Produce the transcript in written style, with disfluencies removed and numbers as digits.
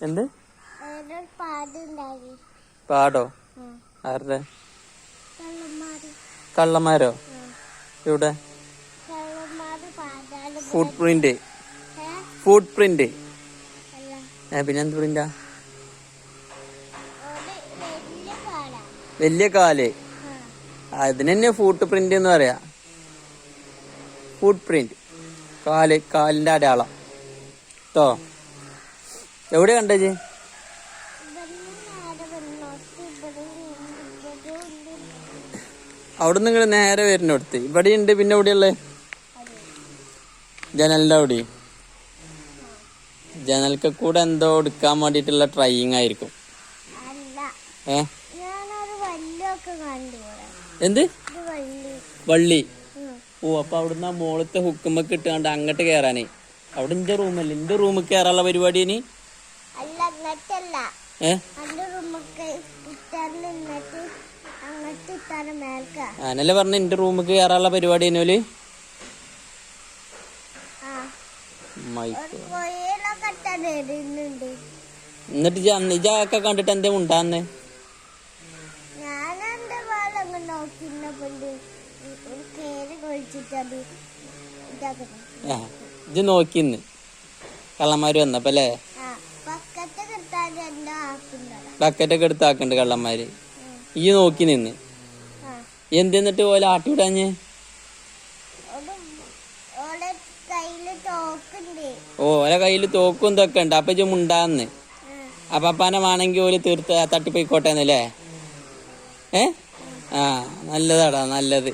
എന്ത് പാടോ? ആരുടെ? കള്ളന്മാരോ? ഇവിടെ ഫുട് പ്രിന്റ്. പിന്നെന്ത് പ്രിന്റാ? വലിയ കാല്. അതിനെന്നെ ഫുട് പ്രിന്റ് എന്ന് പറയാ. ഫുട് പ്രിന്റ്, കാലിന്റെ അടയാളം കേട്ടോ. എവിടെ കണ്ടേ? അവിടെ നിങ്ങൾ നേരെ വരുന്നിടത്ത് ഇവിടെ ഉണ്ട്. പിന്നെ എവിടെയുള്ളത്? ജനലിന്റെ അവിടെ. ജനൽക്ക് കൂടെ എന്തോ എടുക്കാൻ വേണ്ടിട്ടുള്ള ട്രൈയിങ് ആയിരിക്കും. എന്ത് വള്ളി? ഓ, അപ്പൊ അവിടുന്ന് മോളത്തെ ഹുക്കുമ്പൊക്കെ ഇട്ടുകൊണ്ട് അങ്ങോട്ട് കേറാനേ. അവിടെ എന്റെ റൂമല്ലേ? എന്റെ റൂമിൽ കേറാനുള്ള പരിപാടി ഇനി? ഞാനല്ലേ പറഞ്ഞ എന്റെ റൂമിൽ കയറാനുള്ള പരിപാടി എന്നോല്. എന്നിട്ട് ഇജൊക്കെ കണ്ടിട്ട് എന്തേ ഉണ്ടാന്ന്? ഇജ് നോക്കിന്ന് കള്ളന്മാര് വന്നപ്പോ അല്ലേ? ബക്കറ്റൊക്കെ എടുത്താക്കണ്ട് കള്ളന്മാര്. ഈ നോക്കി നിന്ന് എന്തെന്നിട്ട് പോലെ ആട്ടി വിടാഞ്ഞ്? ഓലെ കയ്യില് തോക്കും ഇതൊക്കെ ഉണ്ട്. അപ്പൊ ഇജ്ജ് മുണ്ടാന്ന്. അപ്പാനെ വേണമെങ്കിൽ ഓല് തീർത്ത് തട്ടിപ്പോയിക്കോട്ടെന്നല്ലേ? നല്ലതാടാ, നല്ലത്.